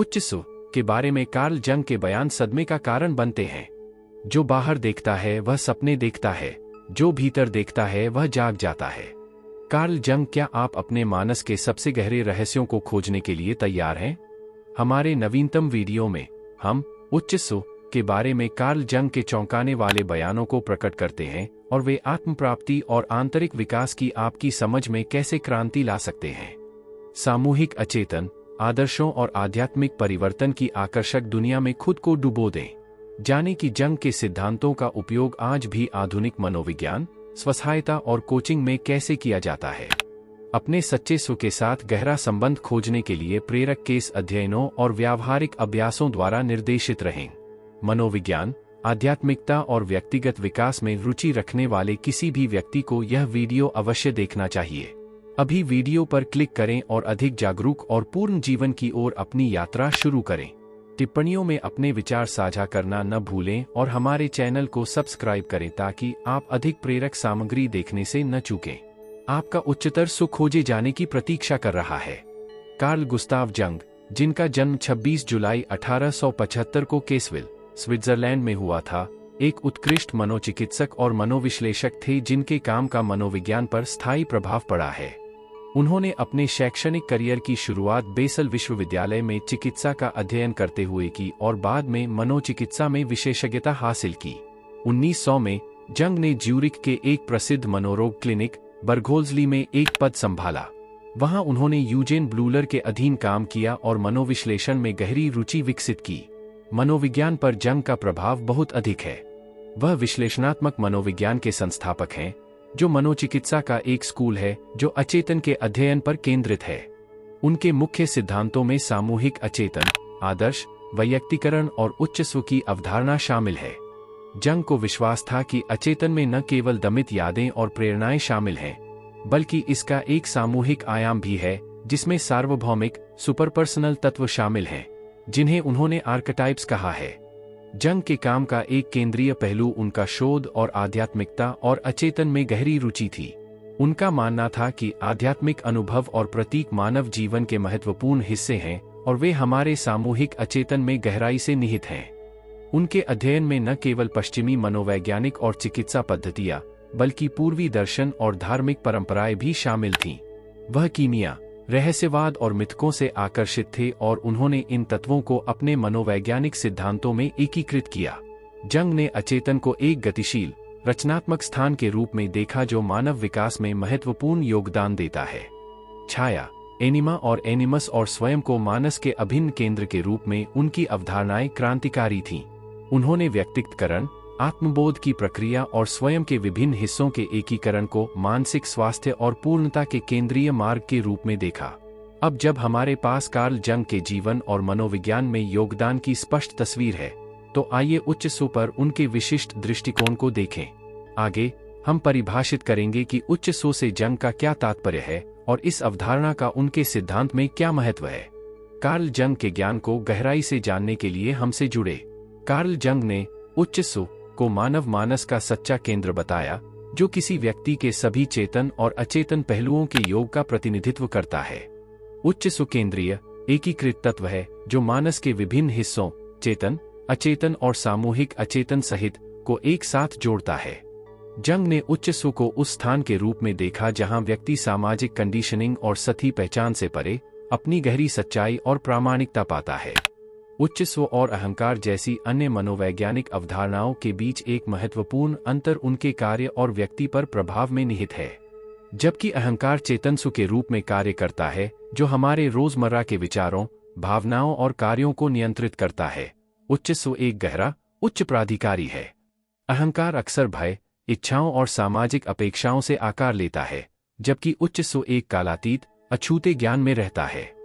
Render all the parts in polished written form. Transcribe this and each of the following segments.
उच्च स्व के बारे में कार्ल जंग के बयान सदमे का कारण बनते हैं। जो बाहर देखता है वह सपने देखता है, जो भीतर देखता है वह जाग जाता है। कार्ल जंग, क्या आप अपने मानस के सबसे गहरे रहस्यों को खोजने के लिए तैयार हैं? हमारे नवीनतम वीडियो में हम उच्च स्व के बारे में कार्ल जंग के चौंकाने वाले बयानों को प्रकट करते हैं और वे आत्म प्राप्ति और आंतरिक विकास की आपकी समझ में कैसे क्रांति ला सकते हैं। सामूहिक अचेतन आदर्शों और आध्यात्मिक परिवर्तन की आकर्षक दुनिया में खुद को डुबो दें। जाने कि जंग के सिद्धांतों का उपयोग आज भी आधुनिक मनोविज्ञान, स्वसहायता और कोचिंग में कैसे किया जाता है। अपने सच्चे स्व के साथ गहरा संबंध खोजने के लिए प्रेरक केस अध्ययनों और व्यावहारिक अभ्यासों द्वारा निर्देशित रहें। मनोविज्ञान, आध्यात्मिकता और व्यक्तिगत विकास में रुचि रखने वाले किसी भी व्यक्ति को यह वीडियो अवश्य देखना चाहिए। अभी वीडियो पर क्लिक करें और अधिक जागरूक और पूर्ण जीवन की ओर अपनी यात्रा शुरू करें। टिप्पणियों में अपने विचार साझा करना न भूलें और हमारे चैनल को सब्सक्राइब करें ताकि आप अधिक प्रेरक सामग्री देखने से न चूकें। आपका उच्चतर स्व खोजे जाने की प्रतीक्षा कर रहा है। कार्ल गुस्ताव जंग, जिनका जन्म 26 जुलाई 1875 को केसविल, स्विट्जरलैंड में हुआ था, एक उत्कृष्ट मनोचिकित्सक और मनोविश्लेषक थे जिनके काम का मनोविज्ञान पर स्थायी प्रभाव पड़ा है। उन्होंने अपने शैक्षणिक करियर की शुरुआत बेसल विश्वविद्यालय में चिकित्सा का अध्ययन करते हुए की और बाद में मनोचिकित्सा में विशेषज्ञता हासिल की। 1900 में जंग ने ज्यूरिख के एक प्रसिद्ध मनोरोग क्लिनिक बर्घोल्जली में एक पद संभाला। वहां उन्होंने यूजेन ब्लूलर के अधीन काम किया और मनोविश्लेषण में गहरी रुचि विकसित की। मनोविज्ञान पर जंग का प्रभाव बहुत अधिक है। वह विश्लेषणात्मक मनोविज्ञान के संस्थापक हैं, जो मनोचिकित्सा का एक स्कूल है जो अचेतन के अध्ययन पर केंद्रित है। उनके मुख्य सिद्धांतों में सामूहिक अचेतन, आदर्श, वैयक्तिकरण और उच्च स्व की अवधारणा शामिल है। जंग को विश्वास था कि अचेतन में न केवल दमित यादें और प्रेरणाएं शामिल हैं, बल्कि इसका एक सामूहिक आयाम भी है जिसमें सार्वभौमिक सुपरपर्सनल तत्व शामिल हैं, जिन्हें उन्होंने आर्केटाइप्स कहा है। जंग के काम का एक केंद्रीय पहलू उनका शोध और आध्यात्मिकता और अचेतन में गहरी रुचि थी। उनका मानना था कि आध्यात्मिक अनुभव और प्रतीक मानव जीवन के महत्वपूर्ण हिस्से हैं और वे हमारे सामूहिक अचेतन में गहराई से निहित हैं। उनके अध्ययन में न केवल पश्चिमी मनोवैज्ञानिक और चिकित्सा पद्धतियां, बल्कि पूर्वी दर्शन और धार्मिक परंपराएं भी शामिल थीं। वह कीमिया, रहस्यवाद और मिथकों से आकर्षित थे और उन्होंने इन तत्वों को अपने मनोवैज्ञानिक सिद्धांतों में एकीकृत किया। जंग ने अचेतन को एक गतिशील, रचनात्मक स्थान के रूप में देखा जो मानव विकास में महत्वपूर्ण योगदान देता है। छाया, एनिमा और एनिमस और स्वयं को मानस के अभिन्न केंद्र के रूप में उनकी अवधारणाएं क्रांतिकारी थीं। उन्होंने व्यक्तित्वकरण, आत्मबोध की प्रक्रिया और स्वयं के विभिन्न हिस्सों के एकीकरण को मानसिक स्वास्थ्य और पूर्णता के केंद्रीय मार्ग के रूप में देखा। अब जब हमारे पास कार्ल जंग के जीवन और मनोविज्ञान में योगदान की स्पष्ट तस्वीर है, तो आइए उच्च स्व पर उनके विशिष्ट दृष्टिकोण को देखें। आगे हम परिभाषित करेंगे कि उच्च स्व से जंग का क्या तात्पर्य है और इस अवधारणा का उनके सिद्धांत में क्या महत्व है। कार्ल जंग के ज्ञान को गहराई से जानने के लिए हमसे जुड़े। कार्ल जंग ने उच्च स्व को मानव मानस का सच्चा केंद्र बताया, जो किसी व्यक्ति के सभी चेतन और अचेतन पहलुओं के योग का प्रतिनिधित्व करता है। उच्च स्व केंद्रीय, एकीकृत तत्व है जो मानस के विभिन्न हिस्सों, चेतन, अचेतन और सामूहिक अचेतन सहित को एक साथ जोड़ता है। जंग ने उच्च स्व को उस स्थान के रूप में देखा जहां व्यक्ति सामाजिक कंडीशनिंग और सतही पहचान से परे अपनी गहरी सच्चाई और प्रामाणिकता पाता है। उच्च स्व और अहंकार जैसी अन्य मनोवैज्ञानिक अवधारणाओं के बीच एक महत्वपूर्ण अंतर उनके कार्य और व्यक्ति पर प्रभाव में निहित है। जबकि अहंकार चेतन स्व के रूप में कार्य करता है, जो हमारे रोजमर्रा के विचारों, भावनाओं और कार्यों को नियंत्रित करता है, उच्च स्व एक गहरा, उच्च प्राधिकारी है। अहंकार अक्सर भय, इच्छाओं और सामाजिक अपेक्षाओं से आकार लेता है, जबकि उच्च स्व एक कालातीत, अछूते ज्ञान में रहता है।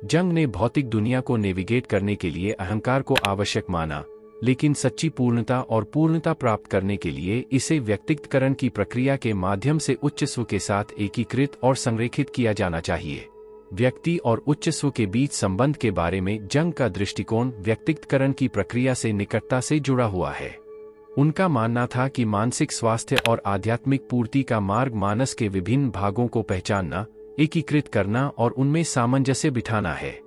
जंग ने भौतिक दुनिया को नेविगेट करने के लिए अहंकार को आवश्यक माना, लेकिन सच्ची पूर्णता और पूर्णता प्राप्त करने के लिए इसे व्यक्तित्वकरण की प्रक्रिया के माध्यम से उच्च स्व के साथ एकीकृत और संरेखित किया जाना चाहिए। व्यक्ति और उच्च स्व के बीच संबंध के बारे में जंग का दृष्टिकोण व्यक्तित्वकरण की प्रक्रिया से निकटता से जुड़ा हुआ है। उनका मानना था कि मानसिक स्वास्थ्य और आध्यात्मिक पूर्ति का मार्ग मानस के विभिन्न भागों को पहचानना, एकीकृत करना और उनमें सामंजस्य बिठाना है।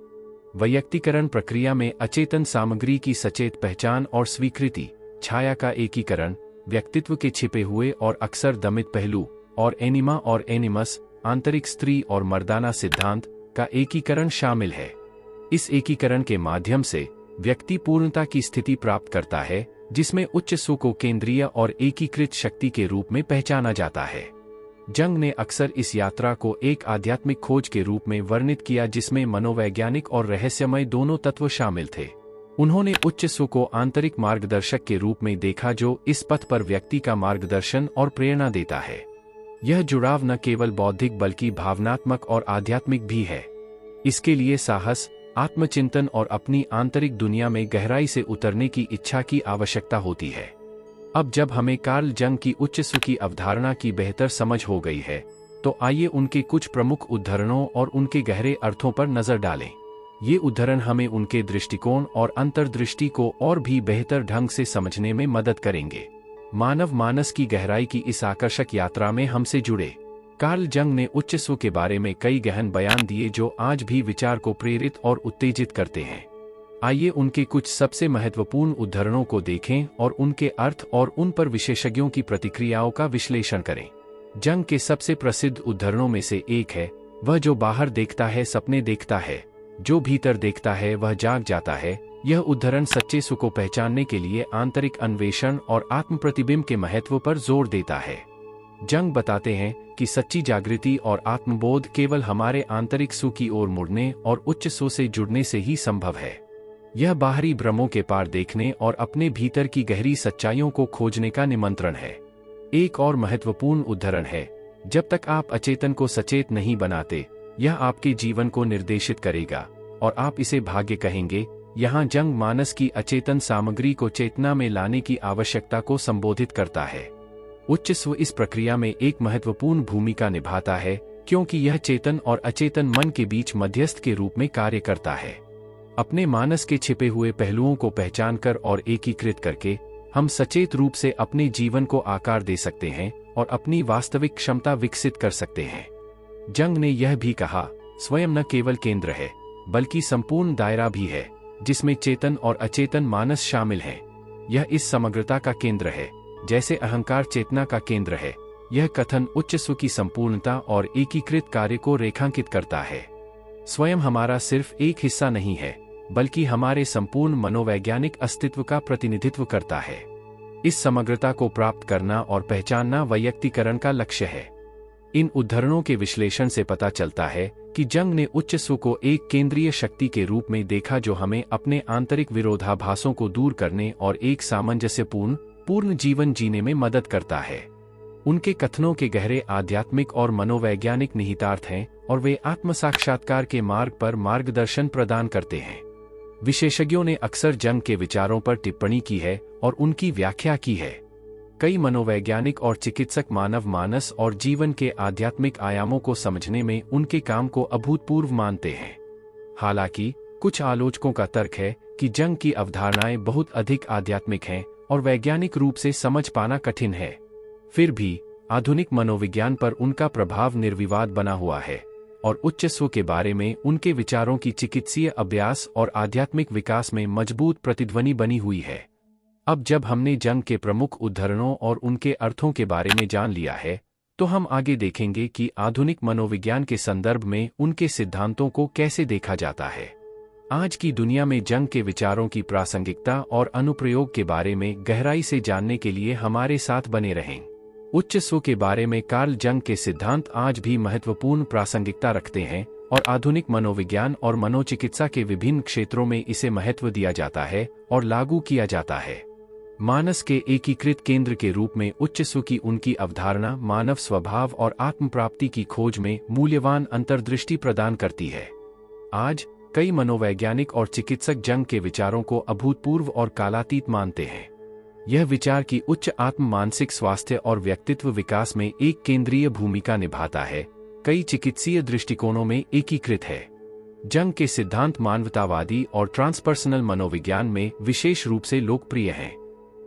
वैयक्तिकरण प्रक्रिया में अचेतन सामग्री की सचेत पहचान और स्वीकृति, छाया का एकीकरण, व्यक्तित्व के छिपे हुए और अक्सर दमित पहलू, और एनिमा और एनिमस, आंतरिक स्त्री और मर्दाना सिद्धांत का एकीकरण शामिल है। इस एकीकरण के माध्यम से व्यक्ति पूर्णता की स्थिति प्राप्त करता है, जिसमें उच्च सु को केंद्रीय और एकीकृत शक्ति के रूप में पहचाना जाता है। जंग ने अक्सर इस यात्रा को एक आध्यात्मिक खोज के रूप में वर्णित किया, जिसमें मनोवैज्ञानिक और रहस्यमय दोनों तत्व शामिल थे। उन्होंने उच्च सु को आंतरिक मार्गदर्शक के रूप में देखा, जो इस पथ पर व्यक्ति का मार्गदर्शन और प्रेरणा देता है। यह जुड़ाव न केवल बौद्धिक बल्कि भावनात्मक और आध्यात्मिक भी है। इसके लिए साहस, आत्मचिंतन और अपनी आंतरिक दुनिया में गहराई से उतरने की इच्छा की आवश्यकता होती है। अब जब हमें कार्ल जंग की उच्च सु की अवधारणा की बेहतर समझ हो गई है, तो आइए उनके कुछ प्रमुख उद्धरणों और उनके गहरे अर्थों पर नजर डालें। ये उद्धरण हमें उनके दृष्टिकोण और अंतर्दृष्टि को और भी बेहतर ढंग से समझने में मदद करेंगे। मानव मानस की गहराई की इस आकर्षक यात्रा में हमसे जुड़े। कार्ल जंग ने उच्च सु के बारे में कई गहन बयान दिए, जो आज भी विचार को प्रेरित और उत्तेजित करते हैं। आइए उनके कुछ सबसे महत्वपूर्ण उद्धरणों को देखें और उनके अर्थ और उन पर विशेषज्ञों की प्रतिक्रियाओं का विश्लेषण करें। जंग के सबसे प्रसिद्ध उद्धरणों में से एक है, वह जो बाहर देखता है सपने देखता है, जो भीतर देखता है वह जाग जाता है। यह उद्धरण सच्चे सु को पहचानने के लिए आंतरिक अन्वेषण और आत्म प्रतिबिंब के महत्व पर जोर देता है। जंग बताते हैं कि सच्ची जागृति और आत्मबोध केवल हमारे आंतरिक सु की ओर मुड़ने और उच्च सु से जुड़ने से ही संभव है। यह बाहरी भ्रमों के पार देखने और अपने भीतर की गहरी सच्चाइयों को खोजने का निमंत्रण है। एक और महत्वपूर्ण उद्धरण है, जब तक आप अचेतन को सचेत नहीं बनाते, यह आपके जीवन को निर्देशित करेगा और आप इसे भाग्य कहेंगे। यहाँ जंग मानस की अचेतन सामग्री को चेतना में लाने की आवश्यकता को संबोधित करता है। उच्च सु इस प्रक्रिया में एक महत्वपूर्ण भूमिका निभाता है, क्योंकि यह चेतन और अचेतन मन के बीच मध्यस्थ के रूप में कार्य करता है। अपने मानस के छिपे हुए पहलुओं को पहचानकर और एकीकृत करके हम सचेत रूप से अपने जीवन को आकार दे सकते हैं और अपनी वास्तविक क्षमता विकसित कर सकते हैं। जंग ने यह भी कहा, स्वयं न केवल केंद्र है बल्कि संपूर्ण दायरा भी है, जिसमें चेतन और अचेतन मानस शामिल हैं। यह इस समग्रता का केंद्र है, जैसे अहंकार चेतना का केंद्र है। यह कथन उच्च सु की संपूर्णता और एकीकृत कार्य को रेखांकित करता है। स्वयं हमारा सिर्फ एक हिस्सा नहीं है, बल्कि हमारे संपूर्ण मनोवैज्ञानिक अस्तित्व का प्रतिनिधित्व करता है। इस समग्रता को प्राप्त करना और पहचानना वैयक्तिकरण का लक्ष्य है। इन उद्धरणों के विश्लेषण से पता चलता है कि जंग ने उच्च सु को एक केंद्रीय शक्ति के रूप में देखा, जो हमें अपने आंतरिक विरोधाभासों को दूर करने और एक सामंजस्यपूर्ण पूर्ण जीवन जीने में मदद करता है। उनके कथनों के गहरे आध्यात्मिक और मनोवैज्ञानिक निहितार्थ हैं और वे आत्म साक्षात्कार के मार्ग पर मार्गदर्शन प्रदान करते हैं। विशेषज्ञों ने अक्सर जंग के विचारों पर टिप्पणी की है और उनकी व्याख्या की है। कई मनोवैज्ञानिक और चिकित्सक मानव मानस और जीवन के आध्यात्मिक आयामों को समझने में उनके काम को अभूतपूर्व मानते हैं। हालांकि कुछ आलोचकों का तर्क है कि जंग की अवधारणाएं बहुत अधिक आध्यात्मिक हैं और वैज्ञानिक रूप से समझ पाना कठिन है। फिर भी आधुनिक मनोविज्ञान पर उनका प्रभाव निर्विवाद बना हुआ है और उच्च सु के बारे में उनके विचारों की चिकित्सीय अभ्यास और आध्यात्मिक विकास में मजबूत प्रतिध्वनि बनी हुई है। अब जब हमने जंग के प्रमुख उद्धरणों और उनके अर्थों के बारे में जान लिया है, तो हम आगे देखेंगे कि आधुनिक मनोविज्ञान के संदर्भ में उनके सिद्धांतों को कैसे देखा जाता है। आज की दुनिया में जंग के विचारों की प्रासंगिकता और अनुप्रयोग के बारे में गहराई से जानने के लिए हमारे साथ बने रहें। उच्च सु के बारे में कार्ल जंग के सिद्धांत आज भी महत्वपूर्ण प्रासंगिकता रखते हैं और आधुनिक मनोविज्ञान और मनोचिकित्सा के विभिन्न क्षेत्रों में इसे महत्व दिया जाता है और लागू किया जाता है। मानस के एकीकृत केंद्र के रूप में उच्च सु की उनकी अवधारणा मानव स्वभाव और आत्म प्राप्ति की खोज में मूल्यवान अंतर्दृष्टि प्रदान करती है। आज कई मनोवैज्ञानिक और चिकित्सक जंग के विचारों को अभूतपूर्व और कालातीत मानते हैं। यह विचार की उच्च आत्म मानसिक स्वास्थ्य और व्यक्तित्व विकास में एक केंद्रीय भूमिका निभाता है, कई चिकित्सीय दृष्टिकोणों में एकीकृत है। जंग के सिद्धांत मानवतावादी और ट्रांसपर्सनल मनोविज्ञान में विशेष रूप से लोकप्रिय हैं।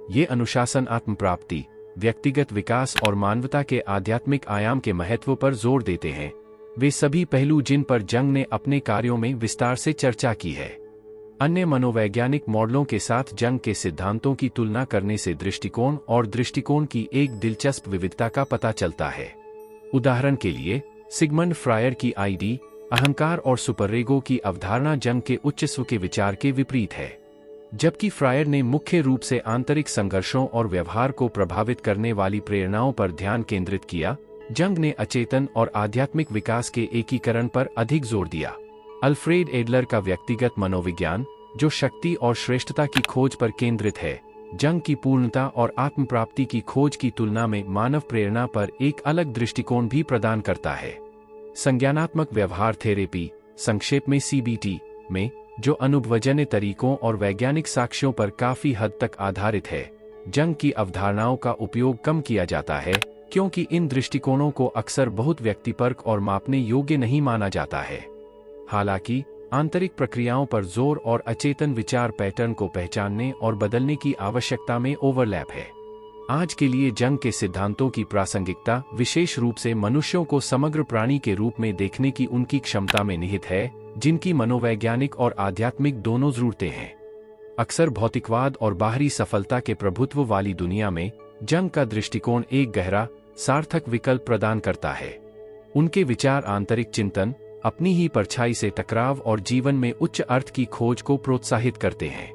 ये अनुशासन, आत्म प्राप्ति, व्यक्तिगत विकास और मानवता के आध्यात्मिक आयाम के महत्व पर जोर देते हैं, वे सभी पहलू जिन पर जंग ने अपने कार्यों में विस्तार से चर्चा की है। अन्य मनोवैज्ञानिक मॉडलों के साथ जंग के सिद्धांतों की तुलना करने से दृष्टिकोण और दृष्टिकोण की एक दिलचस्प विविधता का पता चलता है। उदाहरण के लिए, सिगमंड फ्रायर की आईडी, अहंकार और सुपरएगो की अवधारणा जंग के उच्च स्व के विचार के विपरीत है। जबकि फ्रायर ने मुख्य रूप से आंतरिक संघर्षों और व्यवहार को प्रभावित करने वाली प्रेरणाओं पर ध्यान केंद्रित किया, जंग ने अचेतन और आध्यात्मिक विकास के एकीकरण पर अधिक जोर दिया। अल्फ्रेड एडलर का व्यक्तिगत मनोविज्ञान, जो शक्ति और श्रेष्ठता की खोज पर केंद्रित है, जंग की पूर्णता और आत्म प्राप्ति की खोज की तुलना में मानव प्रेरणा पर एक अलग दृष्टिकोण भी प्रदान करता है। संज्ञानात्मक व्यवहार थेरेपी, संक्षेप में सीबीटी, में जो अनुभवजन्य तरीकों और वैज्ञानिक साक्ष्यों पर काफी हद तक आधारित है, जंग की अवधारणाओं का उपयोग कम किया जाता है क्योंकि इन दृष्टिकोणों को अक्सर बहुत व्यक्तिपरक और मापने योग्य नहीं माना जाता है। हालांकि आंतरिक प्रक्रियाओं पर जोर और अचेतन विचार पैटर्न को पहचानने और बदलने की आवश्यकता में ओवरलैप है। आज के लिए जंग के सिद्धांतों की प्रासंगिकता विशेष रूप से मनुष्यों को समग्र प्राणी के रूप में देखने की उनकी क्षमता में निहित है, जिनकी मनोवैज्ञानिक और आध्यात्मिक दोनों जरूरतें हैं। अक्सर भौतिकवाद और बाहरी सफलता के प्रभुत्व वाली दुनिया में जंग का दृष्टिकोण एक गहरा, सार्थक विकल्प प्रदान करता है। उनके विचार आंतरिक चिंतन, अपनी ही परछाई से टकराव और जीवन में उच्च अर्थ की खोज को प्रोत्साहित करते हैं।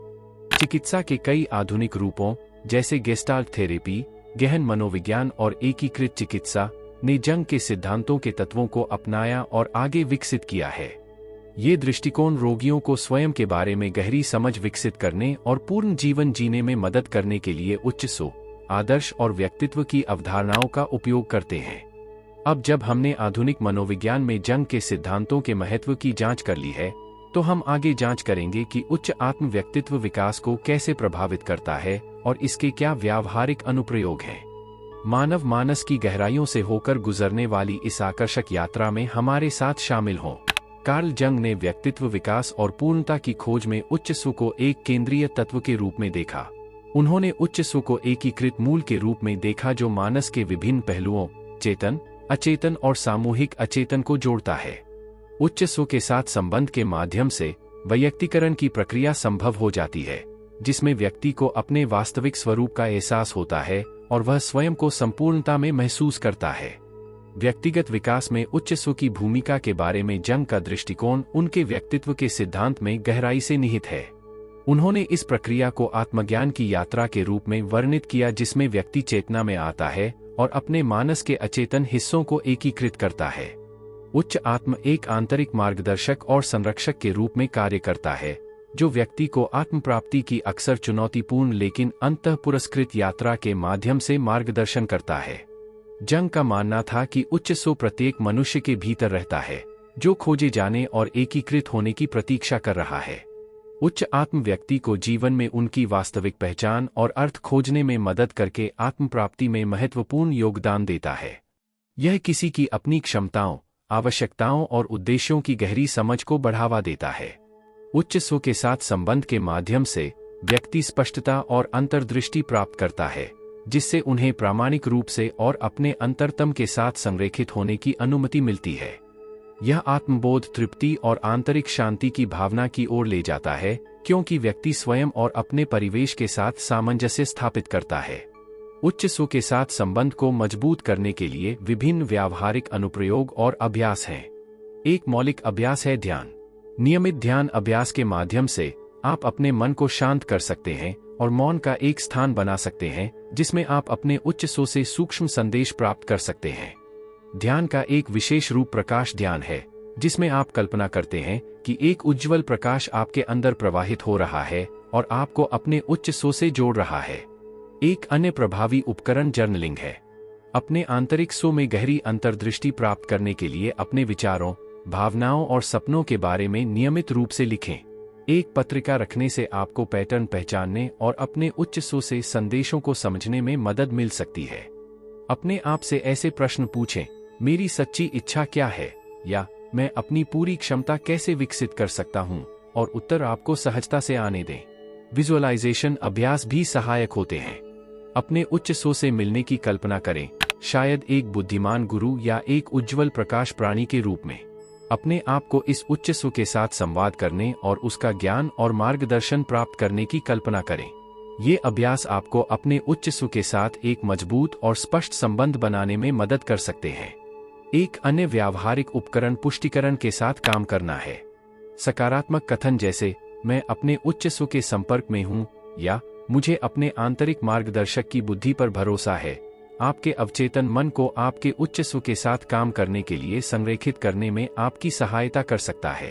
चिकित्सा के कई आधुनिक रूपों जैसे गेस्टाल्ट थेरेपी, गहन मनोविज्ञान और एकीकृत चिकित्सा ने जंग के सिद्धांतों के तत्वों को अपनाया और आगे विकसित किया है। ये दृष्टिकोण रोगियों को स्वयं के बारे में गहरी समझ विकसित करने और पूर्ण जीवन जीने में मदद करने के लिए उच्च सोच, आदर्श और व्यक्तित्व की अवधारणाओं का उपयोग करते हैं। अब जब हमने आधुनिक मनोविज्ञान में जंग के सिद्धांतों के महत्व की जांच कर ली है, तो हम आगे जांच करेंगे कि उच्च आत्म व्यक्तित्व विकास को कैसे प्रभावित करता है और इसके क्या व्यावहारिक अनुप्रयोग हैं। मानव मानस की गहराइयों से होकर गुजरने वाली इस आकर्षक यात्रा में हमारे साथ शामिल हों। कार्ल जंग ने व्यक्तित्व विकास और पूर्णता की खोज में उच्च स्व को एक केंद्रीय तत्व के रूप में देखा। उन्होंने उच्च स्व को एकीकृत मूल के रूप में देखा जो मानस के विभिन्न पहलुओं, चेतन, अचेतन और सामूहिक अचेतन को जोड़ता है। उच्च स्व के साथ संबंध के माध्यम से वैयक्तिकरण की प्रक्रिया संभव हो जाती है, जिसमें व्यक्ति को अपने वास्तविक स्वरूप का एहसास होता है और वह स्वयं को संपूर्णता में महसूस करता है। व्यक्तिगत विकास में उच्च स्व की भूमिका के बारे में जंग का दृष्टिकोण उनके व्यक्तित्व के सिद्धांत में गहराई से निहित है। उन्होंने इस प्रक्रिया को आत्मज्ञान की यात्रा के रूप में वर्णित किया, जिसमें व्यक्ति चेतना में आता है और अपने मानस के अचेतन हिस्सों को एकीकृत करता है। उच्च आत्म एक आंतरिक मार्गदर्शक और संरक्षक के रूप में कार्य करता है, जो व्यक्ति को आत्म प्राप्ति की अक्सर चुनौतीपूर्ण लेकिन अंतःपुरस्कृत यात्रा के माध्यम से मार्गदर्शन करता है। जंग का मानना था कि उच्च स्व प्रत्येक मनुष्य के भीतर रहता है, जो खोजे जाने और एकीकृत होने की प्रतीक्षा कर रहा है। उच्च आत्म व्यक्ति को जीवन में उनकी वास्तविक पहचान और अर्थ खोजने में मदद करके आत्म प्राप्ति में महत्वपूर्ण योगदान देता है। यह किसी की अपनी क्षमताओं, आवश्यकताओं और उद्देश्यों की गहरी समझ को बढ़ावा देता है। उच्च स्व के साथ संबंध के माध्यम से व्यक्ति स्पष्टता और अंतर्दृष्टि प्राप्त करता है, जिससे उन्हें प्रामाणिक रूप से और अपने अंतरतम के साथ संरेखित होने की अनुमति मिलती है। यह आत्मबोध, तृप्ति और आंतरिक शांति की भावना की ओर ले जाता है, क्योंकि व्यक्ति स्वयं और अपने परिवेश के साथ सामंजस्य स्थापित करता है। उच्च स्व के साथ संबंध को मजबूत करने के लिए विभिन्न व्यावहारिक अनुप्रयोग और अभ्यास हैं। एक मौलिक अभ्यास है ध्यान। नियमित ध्यान अभ्यास के माध्यम से आप अपने मन को शांत कर सकते हैं और मौन का एक स्थान बना सकते हैं, जिसमें आप अपने उच्च स्व से सूक्ष्म संदेश प्राप्त कर सकते हैं। ध्यान का एक विशेष रूप प्रकाश ध्यान है, जिसमें आप कल्पना करते हैं कि एक उज्ज्वल प्रकाश आपके अंदर प्रवाहित हो रहा है और आपको अपने उच्च स्व से जोड़ रहा है। एक अन्य प्रभावी उपकरण जर्नलिंग है। अपने आंतरिक स्व में गहरी अंतर्दृष्टि प्राप्त करने के लिए अपने विचारों, भावनाओं और सपनों के बारे में नियमित रूप से लिखें। एक पत्रिका रखने से आपको पैटर्न पहचानने और अपने उच्च स्व से संदेशों को समझने में मदद मिल सकती है। अपने आप से ऐसे प्रश्न पूछें, मेरी सच्ची इच्छा क्या है, या मैं अपनी पूरी क्षमता कैसे विकसित कर सकता हूं, और उत्तर आपको सहजता से आने दें। विजुअलाइजेशन अभ्यास भी सहायक होते हैं। अपने उच्च स्व से मिलने की कल्पना करें, शायद एक बुद्धिमान गुरु या एक उज्ज्वल प्रकाश प्राणी के रूप में। अपने आप को इस उच्च सु के साथ संवाद करने और उसका ज्ञान और मार्गदर्शन प्राप्त करने की कल्पना करें। ये अभ्यास आपको अपने उच्च सु के साथ एक मजबूत और स्पष्ट संबंध बनाने में मदद कर सकते हैं। एक अन्य व्यावहारिक उपकरण पुष्टिकरण के साथ काम करना है। सकारात्मक कथन जैसे मैं अपने उच्च सु के संपर्क में हूँ या मुझे अपने आंतरिक मार्गदर्शक की बुद्धि पर भरोसा है, आपके अवचेतन मन को आपके उच्च सु के साथ काम करने के लिए संरेखित करने में आपकी सहायता कर सकता है।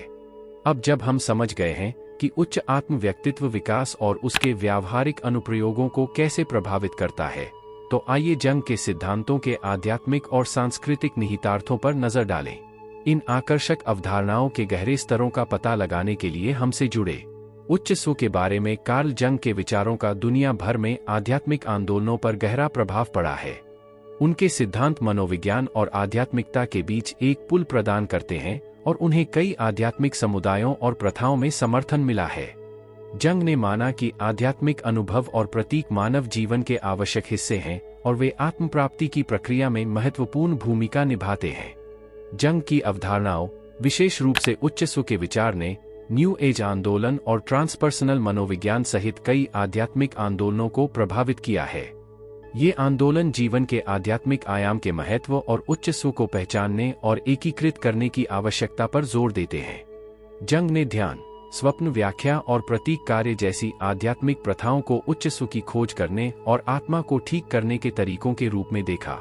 अब जब हम समझ गए हैं कि उच्च आत्म व्यक्तित्व विकास और उसके व्यावहारिक अनुप्रयोगों को कैसे प्रभावित करता है, तो आइए जंग के सिद्धांतों के आध्यात्मिक और सांस्कृतिक निहितार्थों पर नजर डालें। इन आकर्षक अवधारणाओं के गहरे स्तरों का पता लगाने के लिए हमसे जुड़े। उच्च सु के बारे में कार्ल जंग के विचारों का दुनिया भर में आध्यात्मिक आंदोलनों पर गहरा प्रभाव पड़ा है। उनके सिद्धांत मनोविज्ञान और आध्यात्मिकता के बीच एक पुल प्रदान करते हैं और उन्हें कई आध्यात्मिक समुदायों और प्रथाओं में समर्थन मिला है। जंग ने माना कि आध्यात्मिक अनुभव और प्रतीक मानव जीवन के आवश्यक हिस्से हैं और वे आत्म प्राप्ति की प्रक्रिया में महत्वपूर्ण भूमिका निभाते हैं। जंग की अवधारणाओं, विशेष रूप से उच्च सु के विचार ने न्यू एज आंदोलन और ट्रांसपर्सनल मनोविज्ञान सहित कई आध्यात्मिक आंदोलनों को प्रभावित किया है। ये आंदोलन जीवन के आध्यात्मिक आयाम के महत्व और उच्च सु को पहचानने और एकीकृत करने की आवश्यकता पर जोर देते हैं। जंग ने ध्यान, स्वप्न व्याख्या और प्रतीक कार्य जैसी आध्यात्मिक प्रथाओं को उच्च सु की खोज करने और आत्मा को ठीक करने के तरीकों के रूप में देखा।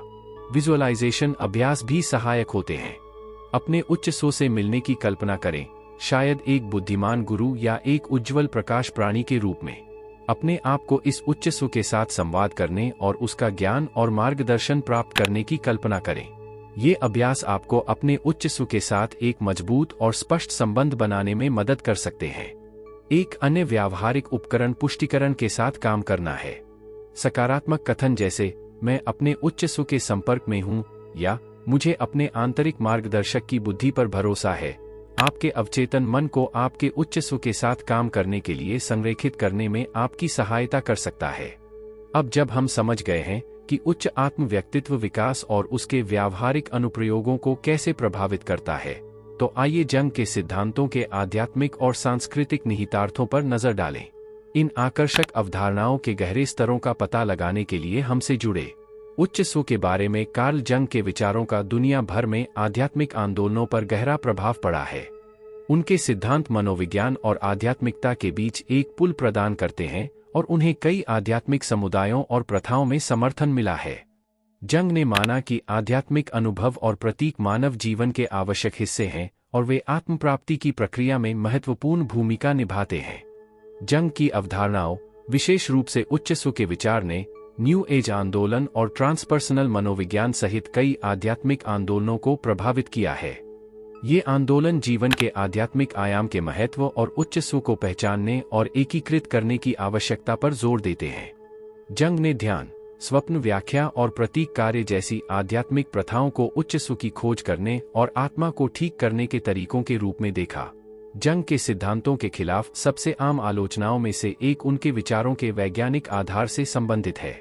विजुअलाइजेशन अभ्यास भी सहायक होते हैं। अपने उच्च सु से मिलने की कल्पना करें, शायद एक बुद्धिमान गुरु या एक उज्ज्वल प्रकाश प्राणी के रूप में। अपने आप को इस उच्च सु के साथ संवाद करने और उसका ज्ञान और मार्गदर्शन प्राप्त करने की कल्पना करें। ये अभ्यास आपको अपने उच्च सु के साथ एक मजबूत और स्पष्ट संबंध बनाने में मदद कर सकते हैं। एक अन्य व्यावहारिक उपकरण पुष्टिकरण के साथ काम करना है। सकारात्मक कथन जैसे मैं अपने उच्च सु के संपर्क में हूँ या मुझे अपने आंतरिक मार्गदर्शक की बुद्धि पर भरोसा है, आपके अवचेतन मन को आपके उच्च सु के साथ काम करने के लिए संरेखित करने में आपकी सहायता कर सकता है। अब जब हम समझ गए हैं कि उच्च आत्म व्यक्तित्व विकास और उसके व्यावहारिक अनुप्रयोगों को कैसे प्रभावित करता है, तो आइए जंग के सिद्धांतों के आध्यात्मिक और सांस्कृतिक निहितार्थों पर नजर डालें। इन आकर्षक अवधारणाओं के गहरे स्तरों का पता लगाने के लिए हमसे जुड़े। उच्च सु के बारे में कार्ल जंग के विचारों का दुनिया भर में आध्यात्मिक आंदोलनों पर गहरा प्रभाव पड़ा है। उनके सिद्धांत मनोविज्ञान और आध्यात्मिकता के बीच एक पुल प्रदान करते हैं और उन्हें कई आध्यात्मिक समुदायों और प्रथाओं में समर्थन मिला है। जंग ने माना कि आध्यात्मिक अनुभव और प्रतीक मानव जीवन के आवश्यक हिस्से हैं और वे आत्म प्राप्ति की प्रक्रिया में महत्वपूर्ण भूमिका निभाते हैं। जंग की अवधारणाओं, विशेष रूप से उच्च सु के विचार ने न्यू एज आंदोलन और ट्रांसपर्सनल मनोविज्ञान सहित कई आध्यात्मिक आंदोलनों को प्रभावित किया है। ये आंदोलन जीवन के आध्यात्मिक आयाम के महत्व और उच्च सु को पहचानने और एकीकृत करने की आवश्यकता पर जोर देते हैं। जंग ने ध्यान, स्वप्न व्याख्या और प्रतीक कार्य जैसी आध्यात्मिक प्रथाओं को उच्च सु की खोज करने और आत्मा को ठीक करने के तरीकों के रूप में देखा। जंग के सिद्धांतों के खिलाफ सबसे आम आलोचनाओं में से एक उनके विचारों के वैज्ञानिक आधार से संबंधित है।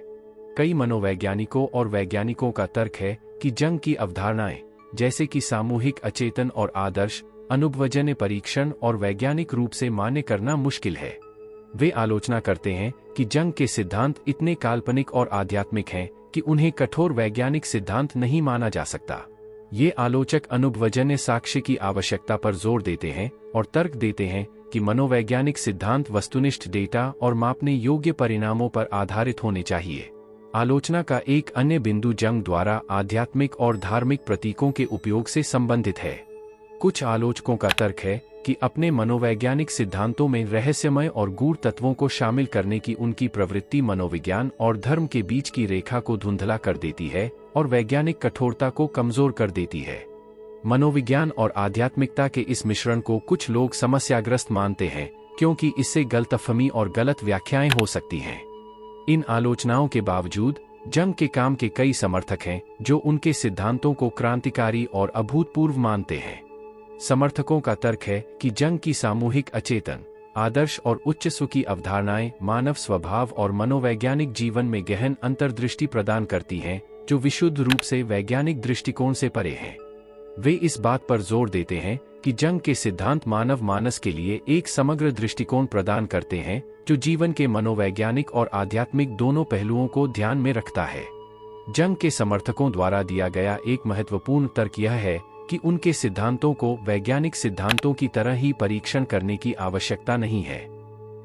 कई मनोवैज्ञानिकों और वैज्ञानिकों का तर्क है कि जंग की अवधारणाएं, जैसे कि सामूहिक अचेतन और आदर्श, अनुभवजन्य परीक्षण और वैज्ञानिक रूप से मान्य करना मुश्किल है। वे आलोचना करते हैं कि जंग के सिद्धांत इतने काल्पनिक और आध्यात्मिक हैं कि उन्हें कठोर वैज्ञानिक सिद्धांत नहीं माना जा सकता। ये आलोचक अनुभवजन्य साक्ष्य की आवश्यकता पर जोर देते हैं और तर्क देते हैं कि मनोवैज्ञानिक सिद्धांत वस्तुनिष्ठ डेटा और मापने योग्य परिणामों पर आधारित होने चाहिए। आलोचना का एक अन्य बिंदु जंग द्वारा आध्यात्मिक और धार्मिक प्रतीकों के उपयोग से संबंधित है। कुछ आलोचकों का तर्क है कि अपने मनोवैज्ञानिक सिद्धांतों में रहस्यमय और गूढ़ तत्वों को शामिल करने की उनकी प्रवृत्ति मनोविज्ञान और धर्म के बीच की रेखा को धुंधला कर देती है और वैज्ञानिक कठोरता को कमजोर कर देती है। मनोविज्ञान और आध्यात्मिकता के इस मिश्रण को कुछ लोग समस्याग्रस्त मानते हैं क्योंकि इससे गलतफहमी और गलत व्याख्याएं हो सकती हैं। इन आलोचनाओं के बावजूद जंग के काम के कई समर्थक हैं जो उनके सिद्धांतों को क्रांतिकारी और अभूतपूर्व मानते हैं। समर्थकों का तर्क है कि जंग की सामूहिक अचेतन, आदर्श और उच्च सु की अवधारणाएं मानव स्वभाव और मनोवैज्ञानिक जीवन में गहन अंतर्दृष्टि प्रदान करती हैं जो विशुद्ध रूप से वैज्ञानिक दृष्टिकोण से परे हैं। वे इस बात पर जोर देते हैं कि जंग के सिद्धांत मानव मानस के लिए एक समग्र दृष्टिकोण प्रदान करते हैं, जो जीवन के मनोवैज्ञानिक और आध्यात्मिक दोनों पहलुओं को ध्यान में रखता है। जंग के समर्थकों द्वारा दिया गया एक महत्वपूर्ण तर्क यह है कि उनके सिद्धांतों को वैज्ञानिक सिद्धांतों की तरह ही परीक्षण करने की आवश्यकता नहीं है।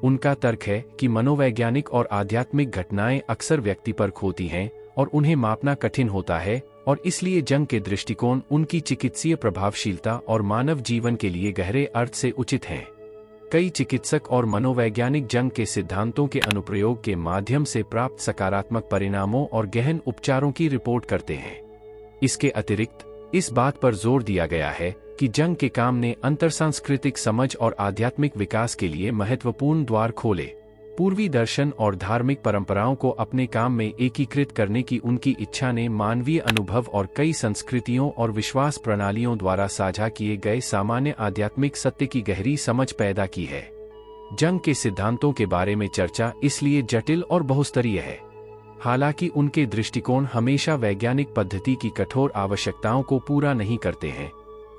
उनका तर्क है कि मनोवैज्ञानिक और आध्यात्मिक घटनाएं अक्सर व्यक्ति पर होती हैं और उन्हें मापना कठिन होता है, और इसलिए जंग के दृष्टिकोण उनकी चिकित्सीय प्रभावशीलता और मानव जीवन के लिए गहरे अर्थ से उचित हैं। कई चिकित्सक और मनोवैज्ञानिक जंग के सिद्धांतों के अनुप्रयोग के माध्यम से प्राप्त सकारात्मक परिणामों और गहन उपचारों की रिपोर्ट करते हैं। इसके अतिरिक्त इस बात पर जोर दिया गया है कि जंग के काम ने अंतरसांस्कृतिक समझ और आध्यात्मिक विकास के लिए महत्वपूर्ण द्वार खोले। पूर्वी दर्शन और धार्मिक परंपराओं को अपने काम में एकीकृत करने की उनकी इच्छा ने मानवीय अनुभव और कई संस्कृतियों और विश्वास प्रणालियों द्वारा साझा किए गए सामान्य आध्यात्मिक सत्य की गहरी समझ पैदा की है। जंग के सिद्धांतों के बारे में चर्चा इसलिए जटिल और बहुस्तरीय है। हालांकि उनके दृष्टिकोण हमेशा वैज्ञानिक पद्धति की कठोर आवश्यकताओं को पूरा नहीं करते हैं,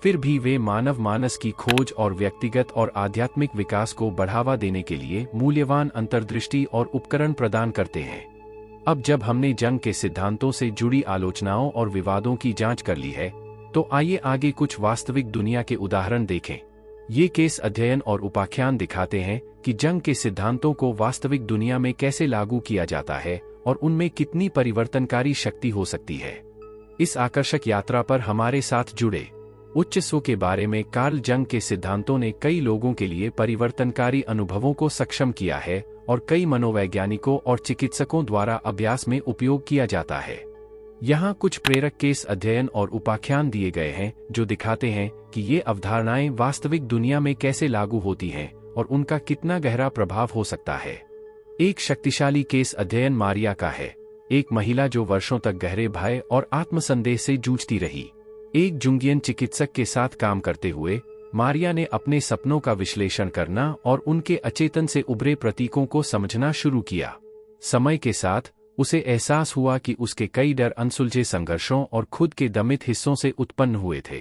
फिर भी वे मानव मानस की खोज और व्यक्तिगत और आध्यात्मिक विकास को बढ़ावा देने के लिए मूल्यवान अंतर्दृष्टि और उपकरण प्रदान करते हैं। अब जब हमने जंग के सिद्धांतों से जुड़ी आलोचनाओं और विवादों की जांच कर ली है, तो आइए आगे कुछ वास्तविक दुनिया के उदाहरण देखें। ये केस अध्ययन और उपाख्यान दिखाते हैं कि जंग के सिद्धांतों को वास्तविक दुनिया में कैसे लागू किया जाता है और उनमें कितनी परिवर्तनकारी शक्ति हो सकती है। इस आकर्षक यात्रा पर हमारे साथ जुड़े। उच्च स्व के बारे में कार्ल जंग के सिद्धांतों ने कई लोगों के लिए परिवर्तनकारी अनुभवों को सक्षम किया है और कई मनोवैज्ञानिकों और चिकित्सकों द्वारा अभ्यास में उपयोग किया जाता है। यहाँ कुछ प्रेरक केस अध्ययन और उपाख्यान दिए गए हैं जो दिखाते हैं कि ये अवधारणाएं वास्तविक दुनिया में कैसे लागू होती हैं और उनका कितना गहरा प्रभाव हो सकता है। एक शक्तिशाली केस अध्ययन मारिया का है, एक महिला जो वर्षों तक गहरे भय और आत्मसंदेह से जूझती रही। एक जुंगियन चिकित्सक के साथ काम करते हुए मारिया ने अपने सपनों का विश्लेषण करना और उनके अचेतन से उभरे प्रतीकों को समझना शुरू किया। समय के साथ उसे एहसास हुआ कि उसके कई डर अनसुलझे संघर्षों और खुद के दमित हिस्सों से उत्पन्न हुए थे।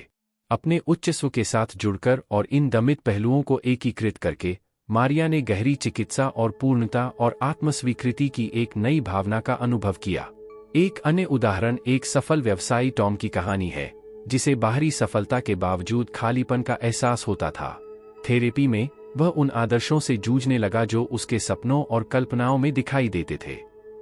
अपने उच्च स्व के साथ जुड़कर और इन दमित पहलुओं को एकीकृत करके मारिया ने गहरी चिकित्सा और पूर्णता और आत्मस्वीकृति की एक नई भावना का अनुभव किया। एक अन्य उदाहरण एक सफल व्यवसायी टॉम की कहानी है, जिसे बाहरी सफलता के बावजूद खालीपन का एहसास होता था। थेरेपी में वह उन आदर्शों से जूझने लगा जो उसके सपनों और कल्पनाओं में दिखाई देते थे।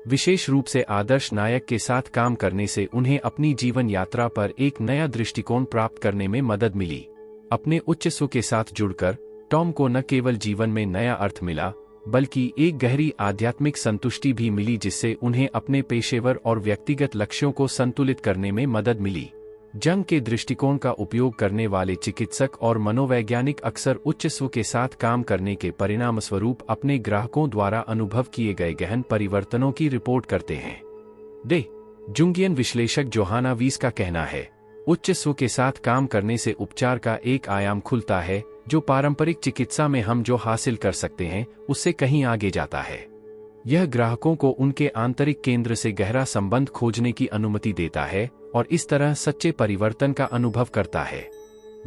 विशेष रूप से आदर्श नायक के साथ काम करने से उन्हें अपनी जीवन यात्रा पर एक नया दृष्टिकोण प्राप्त करने में मदद मिली। अपने उच्च स्व के साथ जुड़कर टॉम को न केवल जीवन में नया अर्थ मिला, बल्कि एक गहरी आध्यात्मिक संतुष्टि भी मिली, जिससे उन्हें अपने पेशेवर और व्यक्तिगत लक्ष्यों को संतुलित करने में मदद मिली। जंग के दृष्टिकोण का उपयोग करने वाले चिकित्सक और मनोवैज्ञानिक अक्सर उच्च स्व के साथ काम करने के परिणामस्वरूप अपने ग्राहकों द्वारा अनुभव किए गए गहन परिवर्तनों की रिपोर्ट करते हैं। जुंगियन विश्लेषक जोहाना वीस का कहना है, उच्च स्व के साथ काम करने से उपचार का एक आयाम खुलता है जो पारंपरिक चिकित्सा में हम जो हासिल कर सकते हैं उससे कहीं आगे जाता है। यह ग्राहकों को उनके आंतरिक केंद्र से गहरा संबंध खोजने की अनुमति देता है और इस तरह सच्चे परिवर्तन का अनुभव करता है।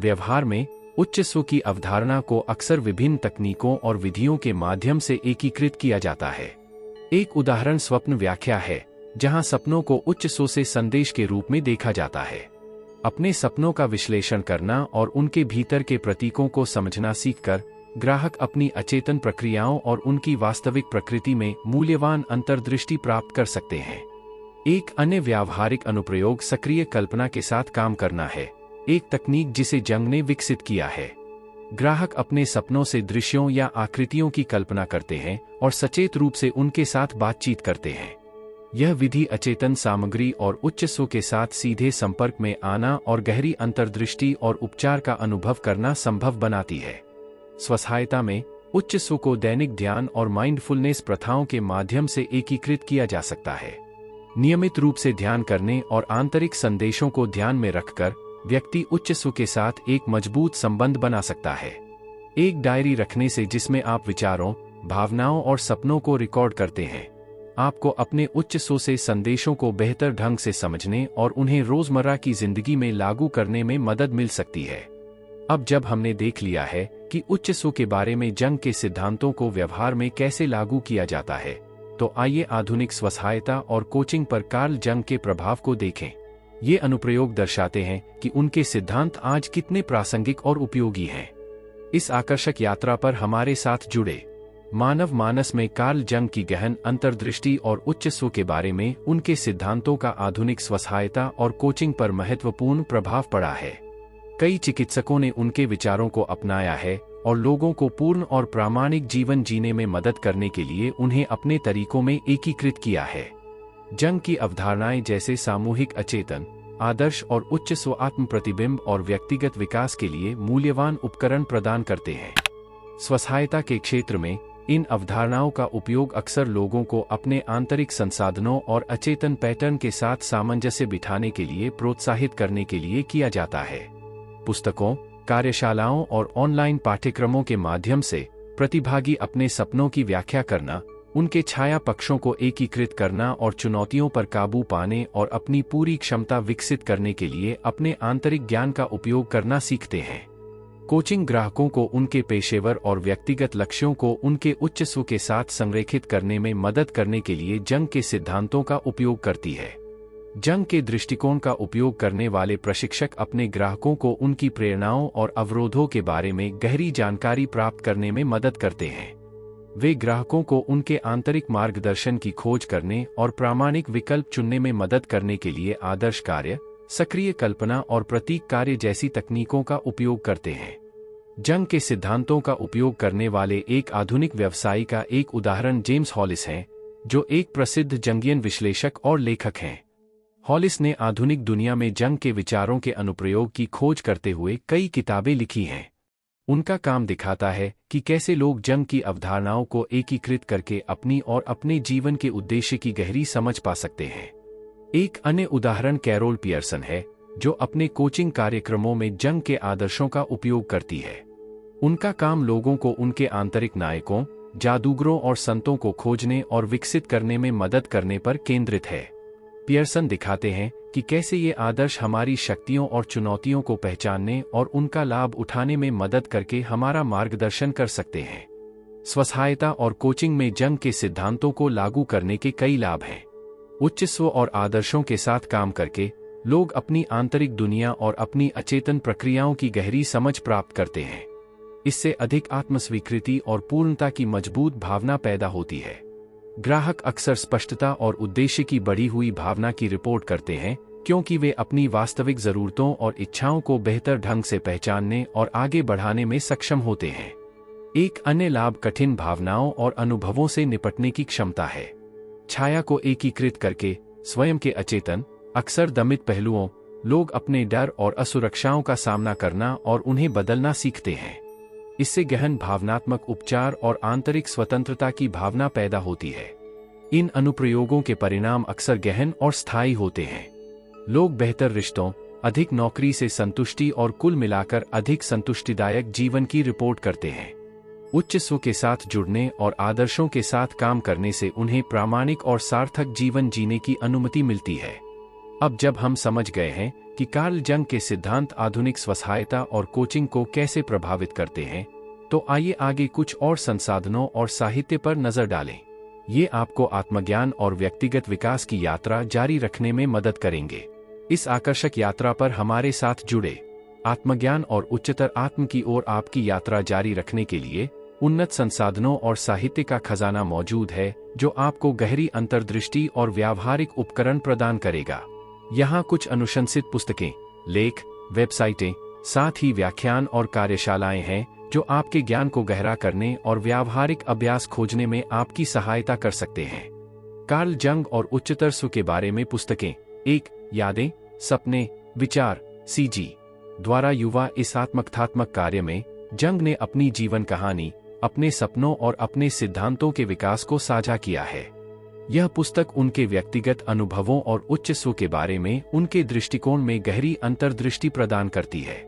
व्यवहार में उच्च स्व की अवधारणा को अक्सर विभिन्न तकनीकों और विधियों के माध्यम से एकीकृत किया जाता है। एक उदाहरण स्वप्न व्याख्या है, जहां सपनों को उच्च स्व से संदेश के रूप में देखा जाता है। अपने सपनों का विश्लेषण करना और उनके भीतर के प्रतीकों को समझना सीखकर ग्राहक अपनी अचेतन प्रक्रियाओं और उनकी वास्तविक प्रकृति में मूल्यवान अंतर्दृष्टि प्राप्त कर सकते हैं। एक अन्य व्यावहारिक अनुप्रयोग सक्रिय कल्पना के साथ काम करना है, एक तकनीक जिसे जंग ने विकसित किया है। ग्राहक अपने सपनों से दृश्यों या आकृतियों की कल्पना करते हैं और सचेत रूप से उनके साथ बातचीत करते हैं। यह विधि अचेतन सामग्री और उच्च स्व के साथ सीधे संपर्क में आना और गहरी अंतर्दृष्टि और उपचार का अनुभव करना संभव बनाती है। स्वसहायता में उच्च स्व को दैनिक ध्यान और माइंडफुलनेस प्रथाओं के माध्यम से एकीकृत किया जा सकता है। नियमित रूप से ध्यान करने और आंतरिक संदेशों को ध्यान में रखकर व्यक्ति उच्च स्व के साथ एक मजबूत संबंध बना सकता है। एक डायरी रखने से जिसमें आप विचारों, भावनाओं और सपनों को रिकॉर्ड करते हैं, आपको अपने उच्च सो से संदेशों को बेहतर ढंग से समझने और उन्हें रोजमर्रा की जिंदगी में लागू करने में मदद मिल सकती है। अब जब हमने देख लिया है कि उच्च सो के बारे में जंग के सिद्धांतों को व्यवहार में कैसे लागू किया जाता है, तो आइए आधुनिक स्वसहायता और कोचिंग पर कार्ल जंग के प्रभाव को देखें। ये अनुप्रयोग दर्शाते हैं कि उनके सिद्धांत आज कितने प्रासंगिक और उपयोगी हैं। इस आकर्षक यात्रा पर हमारे साथ जुड़े। मानव मानस में कार्ल जंग की गहन अंतर्दृष्टि और उच्च सो के बारे में उनके सिद्धांतों का आधुनिक स्वसहायता और कोचिंग पर महत्वपूर्ण प्रभाव पड़ा है। कई चिकित्सकों ने उनके विचारों को अपनाया है और लोगों को पूर्ण और प्रामाणिक जीवन जीने में मदद करने के लिए उन्हें अपने तरीकों में एकीकृत किया है। जंग की अवधारणाएं जैसे सामूहिक अचेतन, आदर्श और उच्च स्व आत्म प्रतिबिंब और व्यक्तिगत विकास के लिए मूल्यवान उपकरण प्रदान करते हैं। स्वसहायता के क्षेत्र में इन अवधारणाओं का उपयोग अक्सर लोगों को अपने आंतरिक संसाधनों और अचेतन पैटर्न के साथ सामंजस्य बिठाने के लिए प्रोत्साहित करने के लिए किया जाता है। पुस्तकों, कार्यशालाओं और ऑनलाइन पाठ्यक्रमों के माध्यम से प्रतिभागी अपने सपनों की व्याख्या करना, उनके छाया पक्षों को एकीकृत करना और चुनौतियों पर काबू पाने और अपनी पूरी क्षमता विकसित करने के लिए अपने आंतरिक ज्ञान का उपयोग करना सीखते हैं। कोचिंग ग्राहकों को उनके पेशेवर और व्यक्तिगत लक्ष्यों को उनके उच्च स्व के साथ संरेखित करने में मदद करने के लिए जंग के सिद्धांतों का उपयोग करती है। जंग के दृष्टिकोण का उपयोग करने वाले प्रशिक्षक अपने ग्राहकों को उनकी प्रेरणाओं और अवरोधों के बारे में गहरी जानकारी प्राप्त करने में मदद करते हैं। वे ग्राहकों को उनके आंतरिक मार्गदर्शन की खोज करने और प्रामाणिक विकल्प चुनने में मदद करने के लिए आदर्श कार्य, सक्रिय कल्पना और प्रतीक कार्य जैसी तकनीकों का उपयोग करते हैं। जंग के सिद्धांतों का उपयोग करने वाले एक आधुनिक व्यवसायी का एक उदाहरण जेम्स हॉलिस हैं, जो एक प्रसिद्ध जंगियन विश्लेषक और लेखक हैं। हॉलिस ने आधुनिक दुनिया में जंग के विचारों के अनुप्रयोग की खोज करते हुए कई किताबें लिखी हैं। उनका काम दिखाता है कि कैसे लोग जंग की अवधारणाओं को एकीकृत करके अपनी और अपने जीवन के उद्देश्य की गहरी समझ पा सकते हैं। एक अन्य उदाहरण कैरोल पियर्सन है, जो अपने कोचिंग कार्यक्रमों में जंग के आदर्शों का उपयोग करती है। उनका काम लोगों को उनके आंतरिक नायकों, जादूगरों और संतों को खोजने और विकसित करने में मदद करने पर केंद्रित है। पियर्सन दिखाते हैं कि कैसे ये आदर्श हमारी शक्तियों और चुनौतियों को पहचानने और उनका लाभ उठाने में मदद करके हमारा मार्गदर्शन कर सकते हैं। स्वसहायता और कोचिंग में जंग के सिद्धांतों को लागू करने के कई लाभ हैं। उच्च स्व और आदर्शों के साथ काम करके लोग अपनी आंतरिक दुनिया और अपनी अचेतन प्रक्रियाओं की गहरी समझ प्राप्त करते हैं। इससे अधिक आत्मस्वीकृति और पूर्णता की मजबूत भावना पैदा होती है। ग्राहक अक्सर स्पष्टता और उद्देश्य की बढ़ी हुई भावना की रिपोर्ट करते हैं, क्योंकि वे अपनी वास्तविक जरूरतों और इच्छाओं को बेहतर ढंग से पहचानने और आगे बढ़ाने में सक्षम होते हैं। एक अन्य लाभ कठिन भावनाओं और अनुभवों से निपटने की क्षमता है। छाया को एकीकृत करके स्वयं के अचेतन, अक्सर दमित पहलुओं, लोग अपने डर और असुरक्षाओं का सामना करना और उन्हें बदलना सीखते हैं। इससे गहन भावनात्मक उपचार और आंतरिक स्वतंत्रता की भावना पैदा होती है। इन अनुप्रयोगों के परिणाम अक्सर गहन और स्थायी होते हैं। लोग बेहतर रिश्तों, अधिक नौकरी से संतुष्टि और कुल मिलाकर अधिक संतुष्टिदायक जीवन की रिपोर्ट करते हैं। उच्च स्व के साथ जुड़ने और आदर्शों के साथ काम करने से उन्हें प्रामाणिक और सार्थक जीवन जीने की अनुमति मिलती है। अब जब हम समझ गए हैं कि कार्ल जंग के सिद्धांत आधुनिक स्वसहायता और कोचिंग को कैसे प्रभावित करते हैं, तो आइए आगे कुछ और संसाधनों और साहित्य पर नजर डालें। ये आपको आत्मज्ञान और व्यक्तिगत विकास की यात्रा जारी रखने में मदद करेंगे। इस आकर्षक यात्रा पर हमारे साथ जुड़े। आत्मज्ञान और उच्चतर आत्म की ओर आपकी यात्रा जारी रखने के लिए उन्नत संसाधनों और साहित्य का खजाना मौजूद है, जो आपको गहरी अंतर्दृष्टि और व्यावहारिक उपकरण प्रदान करेगा। यहाँ कुछ अनुशंसित पुस्तकें, लेख, वेबसाइटें, साथ ही व्याख्यान और कार्यशालाएं हैं, जो आपके ज्ञान को गहरा करने और व्यावहारिक अभ्यास खोजने में आपकी सहायता कर सकते हैं। कार्ल जंग और उच्चतर स्व के बारे में पुस्तकें। 1. यादें, सपने, विचार, सीजी द्वारा युवा इस आत्मकथात्मक कार्य में जंग ने अपनी जीवन कहानी, अपने सपनों और अपने सिद्धांतों के विकास को साझा किया है। यह पुस्तक उनके व्यक्तिगत अनुभवों और उच्च स्व के बारे में उनके दृष्टिकोण में गहरी अंतर्दृष्टि प्रदान करती है।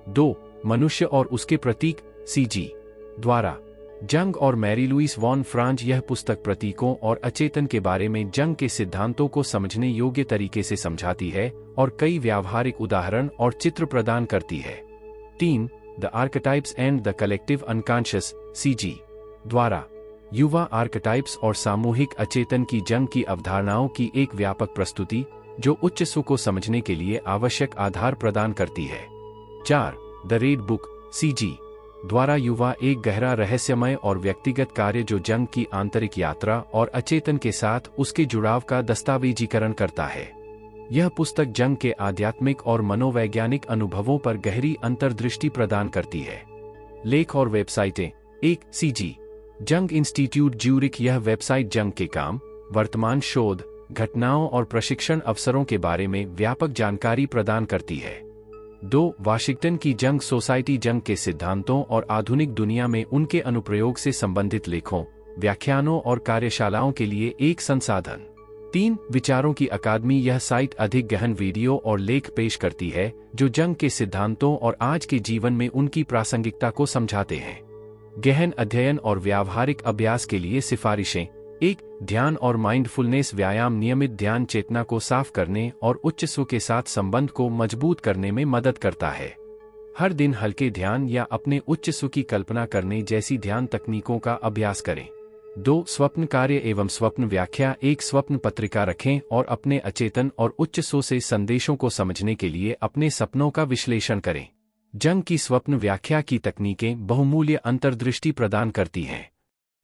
2. मनुष्य और उसके प्रतीक, सीजी द्वारा जंग और मैरी लुइस वॉन फ्रांज। यह पुस्तक प्रतीकों और अचेतन के बारे में जंग के सिद्धांतों को समझने योग्य तरीके से समझाती है और कई व्यावहारिक उदाहरण और चित्र प्रदान करती है। 3. The archetypes and the collective unconscious, CG द्वारा युवा आर्केटाइप्स और सामूहिक अचेतन की जंग की अवधारणाओं की एक व्यापक प्रस्तुति जो उच्च स्व को समझने के लिए आवश्यक आधार प्रदान करती है। 4. द रेड बुक, CG द्वारा युवा एक गहरा रहस्यमय और व्यक्तिगत कार्य जो जंग की आंतरिक यात्रा और अचेतन के साथ उसके जुड़ाव का दस्तावेजीकरण करता है। यह पुस्तक जंग के आध्यात्मिक और मनोवैज्ञानिक अनुभवों पर गहरी अंतर्दृष्टि प्रदान करती है। लेख और वेबसाइटें। 1. CG जंग इंस्टीट्यूट ज्यूरिख। यह वेबसाइट जंग के काम, वर्तमान शोध, घटनाओं और प्रशिक्षण अवसरों के बारे में व्यापक जानकारी प्रदान करती है। 2. वाशिंगटन की जंग सोसाइटी जंग के सिद्धांतों और आधुनिक दुनिया में उनके अनुप्रयोग से संबंधित लेखों, व्याख्यानों और कार्यशालाओं के लिए एक संसाधन। 3. विचारों की अकादमी। यह साइट अधिक गहन वीडियो और लेख पेश करती है जो जंग के सिद्धांतों और आज के जीवन में उनकी प्रासंगिकता को समझाते हैं। गहन अध्ययन और व्यावहारिक अभ्यास के लिए सिफारिशें। 1. ध्यान और माइंडफुलनेस व्यायाम नियमित ध्यान चेतना को साफ करने और उच्च स्व के साथ संबंध को मजबूत करने में मदद करता है। हर दिन हल्के ध्यान या अपने उच्च स्व की कल्पना करने जैसी ध्यान तकनीकों का अभ्यास करें। 2. स्वप्न कार्य एवं स्वप्न व्याख्या। एक स्वप्न पत्रिका रखें और अपने अचेतन और उच्च स्व से संदेशों को समझने के लिए अपने सपनों का विश्लेषण करें। जंग की स्वप्न व्याख्या की तकनीकें बहुमूल्य अंतर्दृष्टि प्रदान करती हैं।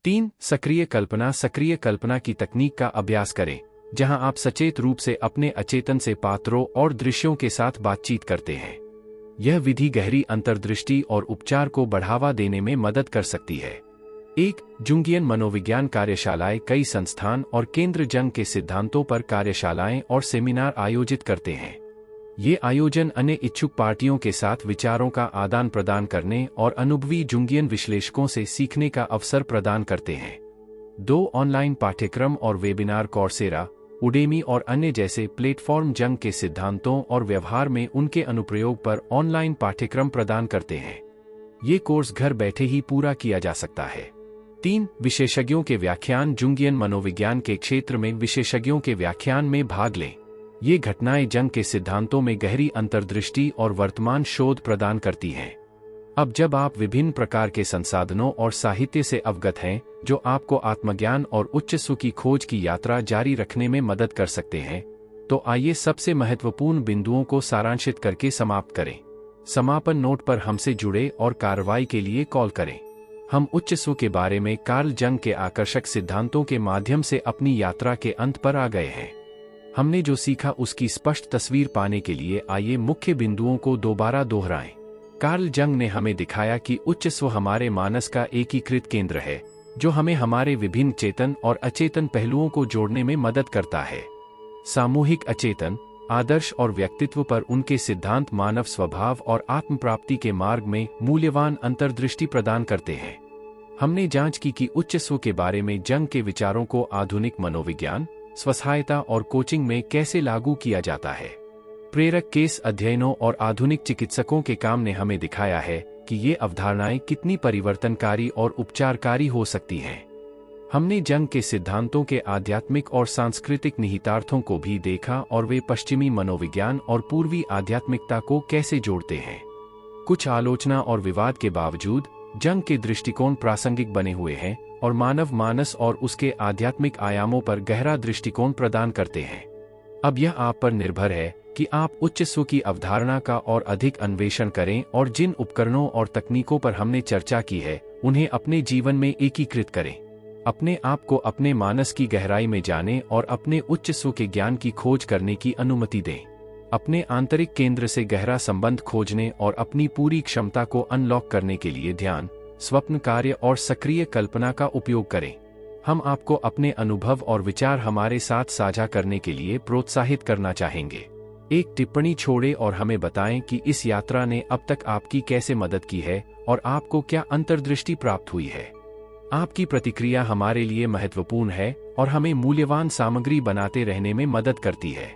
3. सक्रिय कल्पना। सक्रिय कल्पना की तकनीक का अभ्यास करें जहां आप सचेत रूप से अपने अचेतन से पात्रों और दृश्यों के साथ बातचीत करते हैं। यह विधि गहरी अंतर्दृष्टि और उपचार को बढ़ावा देने में मदद कर सकती है। 1. जुंगियन मनोविज्ञान कार्यशालाएं। कई संस्थान और केंद्र जंग के सिद्धांतों पर कार्यशालाएं और सेमिनार आयोजित करते हैं। ये आयोजन अन्य इच्छुक पार्टियों के साथ विचारों का आदान प्रदान करने और अनुभवी जुंगियन विश्लेषकों से सीखने का अवसर प्रदान करते हैं। 2. ऑनलाइन पाठ्यक्रम और वेबिनार। कौर्सेरा, उडेमी और अन्य जैसे प्लेटफॉर्म जंग के सिद्धांतों और व्यवहार में उनके अनुप्रयोग पर ऑनलाइन पाठ्यक्रम प्रदान करते हैं। ये कोर्स घर बैठे ही पूरा किया जा सकता है। 3. विशेषज्ञों के व्याख्यान। जुंगियन मनोविज्ञान के क्षेत्र में विशेषज्ञों के व्याख्यान में भाग लें। ये घटनाएं जंग के सिद्धांतों में गहरी अंतर्दृष्टि और वर्तमान शोध प्रदान करती हैं। अब जब आप विभिन्न प्रकार के संसाधनों और साहित्य से अवगत हैं जो आपको आत्मज्ञान और उच्च स्व की खोज की यात्रा जारी रखने में मदद कर सकते हैं, तो आइए सबसे महत्वपूर्ण बिंदुओं को सारांशित करके समाप्त करें। समापन नोट पर हमसे जुड़े और कार्रवाई के लिए कॉल करें। हम उच्च स्व के बारे में कार्ल जंग के आकर्षक सिद्धांतों के माध्यम से अपनी यात्रा के अंत पर आ गए हैं। हमने जो सीखा उसकी स्पष्ट तस्वीर पाने के लिए आइए मुख्य बिंदुओं को दोबारा दोहराएं। कार्ल जंग ने हमें दिखाया कि उच्च स्व हमारे मानस का एकीकृत केंद्र है जो हमें हमारे विभिन्न चेतन और अचेतन पहलुओं को जोड़ने में मदद करता है। सामूहिक अचेतन, आदर्श और व्यक्तित्व पर उनके सिद्धांत मानव स्वभाव और आत्म प्राप्ति के मार्ग में मूल्यवान अंतर्दृष्टि प्रदान करते हैं। हमने जांच की कि उच्च स्व के बारे में जंग के विचारों को आधुनिक मनोविज्ञान, स्वसहायता और कोचिंग में कैसे लागू किया जाता है। प्रेरक केस अध्ययनों और आधुनिक चिकित्सकों के काम ने हमें दिखाया है कि ये अवधारणाएं कितनी परिवर्तनकारी और उपचारकारी हो सकती हैं। हमने जंग के सिद्धांतों के आध्यात्मिक और सांस्कृतिक निहितार्थों को भी देखा और वे पश्चिमी मनोविज्ञान और पूर्वी आध्यात्मिकता को कैसे जोड़ते हैं। कुछ आलोचना और विवाद के बावजूद जंग के दृष्टिकोण प्रासंगिक बने हुए हैं और मानव मानस और उसके आध्यात्मिक आयामों पर गहरा दृष्टिकोण प्रदान करते हैं। अब यह आप पर निर्भर है कि आप उच्च स्व की अवधारणा का और अधिक अन्वेषण करें और जिन उपकरणों और तकनीकों पर हमने चर्चा की है उन्हें अपने जीवन में एकीकृत करें। अपने आप को अपने मानस की गहराई में जानें और अपने उच्च स्व के ज्ञान की खोज करने की अनुमति दें। अपने आंतरिक केंद्र से गहरा संबंध खोजने और अपनी पूरी क्षमता को अनलॉक करने के लिए ध्यान, स्वप्न कार्य और सक्रिय कल्पना का उपयोग करें। हम आपको अपने अनुभव और विचार हमारे साथ साझा करने के लिए प्रोत्साहित करना चाहेंगे। एक टिप्पणी छोड़ें और हमें बताएं कि इस यात्रा ने अब तक आपकी कैसे मदद की है और आपको क्या अंतर्दृष्टि प्राप्त हुई है। आपकी प्रतिक्रिया हमारे लिए महत्वपूर्ण है और हमें मूल्यवान सामग्री बनाते रहने में मदद करती है।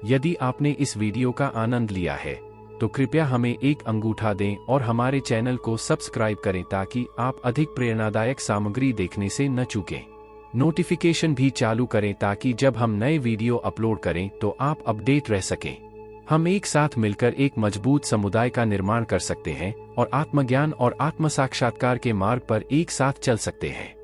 यदि आपने इस वीडियो का आनंद लिया है तो कृपया हमें एक अंगूठा दें और हमारे चैनल को सब्सक्राइब करें ताकि आप अधिक प्रेरणादायक सामग्री देखने से न चूकें। नोटिफिकेशन भी चालू करें ताकि जब हम नए वीडियो अपलोड करें तो आप अपडेट रह सकें। हम एक साथ मिलकर एक मजबूत समुदाय का निर्माण कर सकते हैं और आत्मज्ञान और आत्म साक्षात्कार के मार्ग पर एक साथ चल सकते हैं।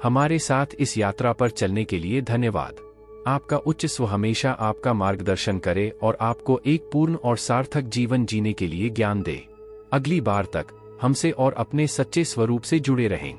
हमारे साथ इस यात्रा पर चलने के लिए धन्यवाद। आपका उच्च स्व हमेशा आपका मार्गदर्शन करे और आपको एक पूर्ण और सार्थक जीवन जीने के लिए ज्ञान दे। अगली बार तक हमसे और अपने सच्चे स्वरूप से जुड़े रहें।